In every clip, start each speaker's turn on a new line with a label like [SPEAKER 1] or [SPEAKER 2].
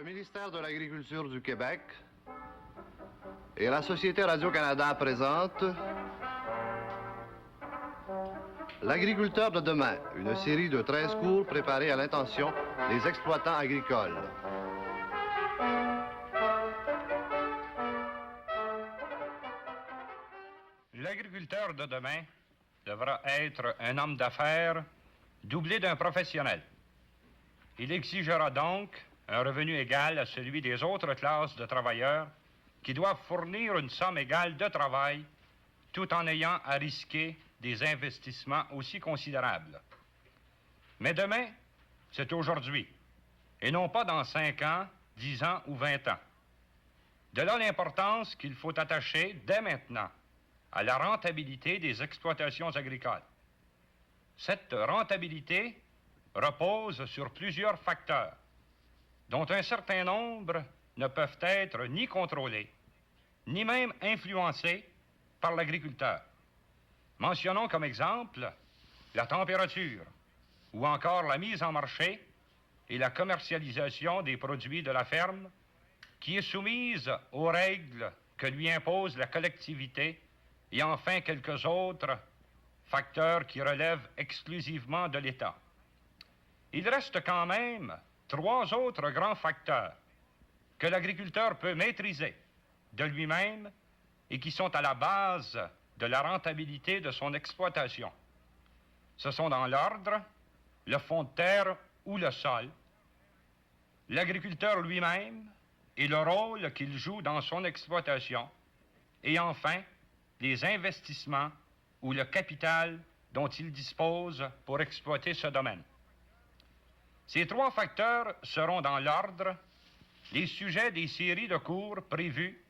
[SPEAKER 1] ministère de l'Agriculture du Québec et la Société Radio-Canada présente L'agriculteur de demain, une série de 13 cours préparés à l'intention des exploitants agricoles.
[SPEAKER 2] L'agriculteur de demain devra être un homme d'affaires doublé d'un professionnel. Il exigera donc un revenu égal à celui des autres classes de travailleurs qui doivent fournir une somme égale de travail tout en ayant à risquer des investissements aussi considérables. Mais demain, c'est aujourd'hui, et non pas dans 5 ans, 10 ans ou 20 ans. De là l'importance qu'il faut attacher dès maintenant à la rentabilité des exploitations agricoles. Cette rentabilité repose sur plusieurs facteurs, dont un certain nombre ne peuvent être ni contrôlés, ni même influencés par l'agriculteur. Mentionnons comme exemple la température, ou encore la mise en marché et la commercialisation des produits de la ferme, qui est soumise aux règles que lui impose la collectivité, et enfin quelques autres facteurs qui relèvent exclusivement de l'État. Il reste quand même 3 autres grands facteurs que l'agriculteur peut maîtriser de lui-même et qui sont à la base de la rentabilité de son exploitation. Ce sont dans l'ordre le fond de terre ou le sol, l'agriculteur lui-même et le rôle qu'il joue dans son exploitation, et enfin les investissements ou le capital dont il dispose pour exploiter ce domaine. Ces 3 facteurs seront dans l'ordre les sujets des séries de cours prévues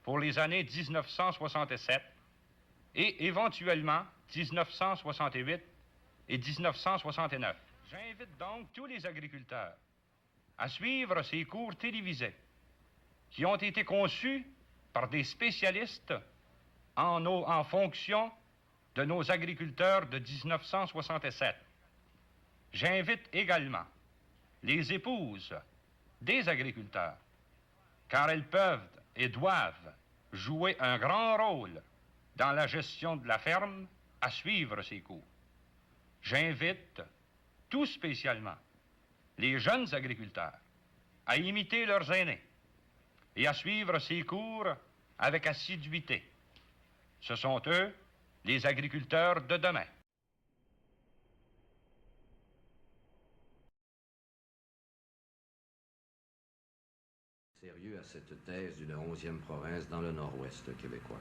[SPEAKER 2] pour les années 1967 et éventuellement 1968 et 1969. J'invite donc tous les agriculteurs à suivre ces cours télévisés qui ont été conçus par des spécialistes en fonction de nos agriculteurs de 1967. J'invite également les épouses des agriculteurs, car elles peuvent et doivent jouer un grand rôle dans la gestion de la ferme, à suivre ces cours. J'invite tout spécialement les jeunes agriculteurs à imiter leurs aînés et à suivre ces cours avec assiduité. Ce sont eux, les agriculteurs de demain.
[SPEAKER 3] Sérieux à cette thèse d'une 11e province dans le nord-ouest québécois.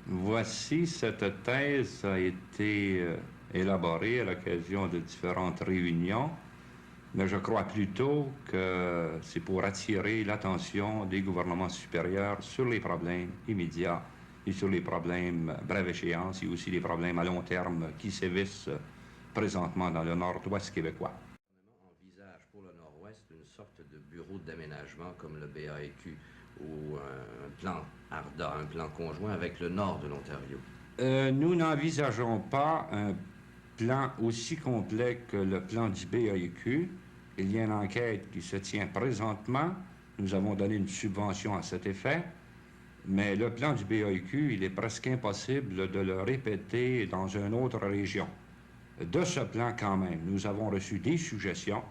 [SPEAKER 4] Voici, cette thèse a été élaborée à l'occasion de différentes réunions, mais je crois plutôt que c'est pour attirer l'attention des gouvernements supérieurs sur les problèmes immédiats et sur les problèmes brève échéance et aussi les problèmes à long terme qui sévissent présentement dans le nord-ouest québécois.
[SPEAKER 3] Le gouvernement envisage pour le nord-ouest une sorte de bureau d'aménagement comme le BAEQ ou un plan ARDA, un plan conjoint avec le nord de l'Ontario.
[SPEAKER 4] Nous n'envisageons pas un plan aussi complet que le plan du BAEQ. Il y a une enquête qui se tient présentement. Nous avons donné une subvention à cet effet. Mais le plan du BAEQ, il est presque impossible de le répéter dans une autre région. De ce plan, quand même, nous avons reçu des suggestions,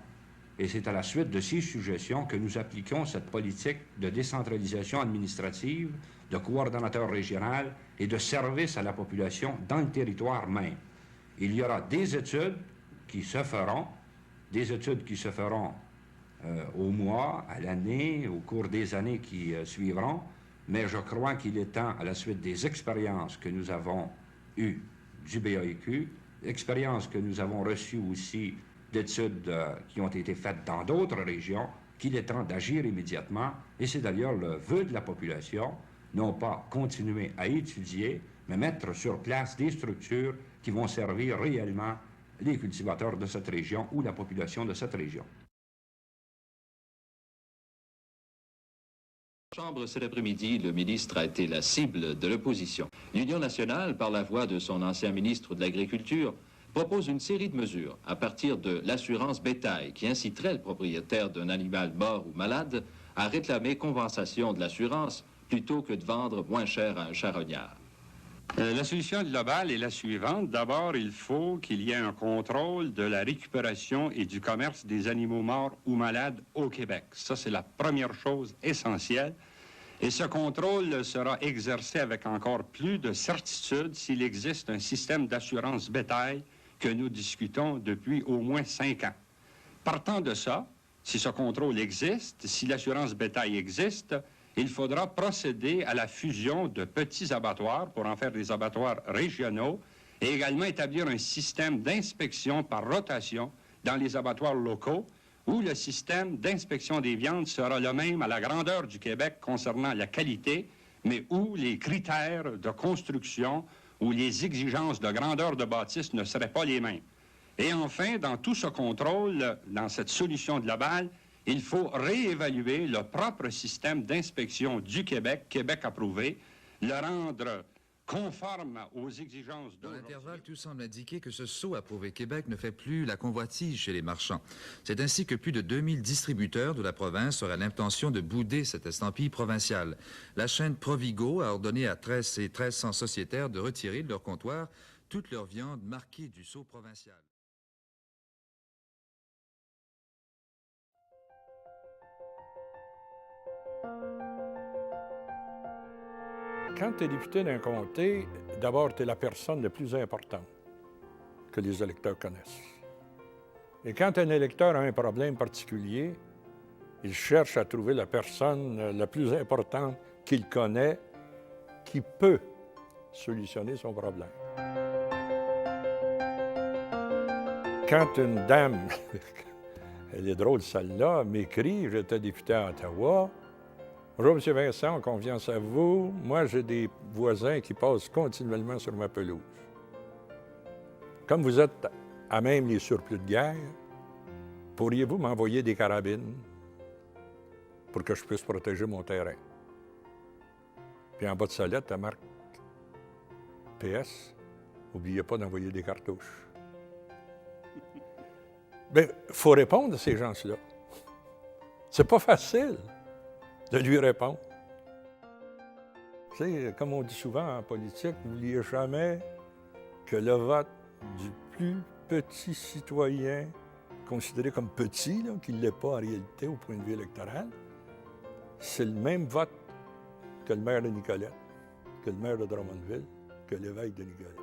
[SPEAKER 4] et c'est à la suite de ces suggestions que nous appliquons cette politique de décentralisation administrative, de coordonnateur régional et de service à la population dans le territoire même. Il y aura des études qui se feront, au mois, à l'année, au cours des années qui suivront, mais je crois qu'il est temps, à la suite des expériences que nous avons eues du BAEQ, expériences que nous avons reçues aussi d'études qui ont été faites dans d'autres régions, qu'il est temps d'agir immédiatement, et c'est d'ailleurs le vœu de la population, non pas continuer à étudier, mais mettre sur place des structures qui vont servir réellement les cultivateurs de cette région ou la population de cette région.
[SPEAKER 5] Chambre cet après-midi, le ministre a été la cible de l'opposition. L'Union nationale, par la voix de son ancien ministre de l'Agriculture, propose une série de mesures à partir de l'assurance bétail qui inciterait le propriétaire d'un animal mort ou malade à réclamer compensation de l'assurance plutôt que de vendre moins cher à un charognard.
[SPEAKER 4] La solution globale est la suivante. D'abord, il faut qu'il y ait un contrôle de la récupération et du commerce des animaux morts ou malades au Québec. Ça, c'est la première chose essentielle. Et ce contrôle sera exercé avec encore plus de certitude s'il existe un système d'assurance bétail que nous discutons depuis au moins 5 ans. Partant de ça, si ce contrôle existe, si l'assurance bétail existe, il faudra procéder à la fusion de petits abattoirs pour en faire des abattoirs régionaux et également établir un système d'inspection par rotation dans les abattoirs locaux où le système d'inspection des viandes sera le même à la grandeur du Québec concernant la qualité, mais où les critères de construction ou les exigences de grandeur de bâtisse ne seraient pas les mêmes. Et enfin, dans tout ce contrôle, dans cette solution globale, il faut réévaluer le propre système d'inspection du Québec, Québec approuvé, le rendre conforme aux exigences
[SPEAKER 6] Dans
[SPEAKER 4] d'aujourd'hui.
[SPEAKER 6] l'intervalle, tout semble indiquer que ce sceau approuvé Québec ne fait plus la convoitise chez les marchands. C'est ainsi que plus de 2000 distributeurs de la province auraient l'intention de bouder cette estampille provinciale. La chaîne Provigo a ordonné à 1300 sociétaires de retirer de leur comptoir toute leur viande marquée du sceau provincial.
[SPEAKER 7] Quand tu es député d'un comté, d'abord, tu es la personne la plus importante que les électeurs connaissent. Et quand un électeur a un problème particulier, il cherche à trouver la personne la plus importante qu'il connaît qui peut solutionner son problème. Quand une dame, elle est drôle celle-là, m'écrit « J'étais député à Ottawa », bonjour, M. Vincent, en confiance à vous. Moi, j'ai des voisins qui passent continuellement sur ma pelouse. Comme vous êtes à même les surplus de guerre, pourriez-vous m'envoyer des carabines pour que je puisse protéger mon terrain? Puis en bas de sa lettre, elle marque PS, n'oubliez pas d'envoyer des cartouches. Bien, il faut répondre à ces gens-là. C'est pas facile de lui répondre. Tu sais, comme on dit souvent en politique, n'oubliez jamais que le vote du plus petit citoyen, considéré comme petit, là, qui ne l'est pas en réalité au point de vue électoral, c'est le même vote que le maire de Nicolette, que le maire de Drummondville, que l'évêque de Nicolette.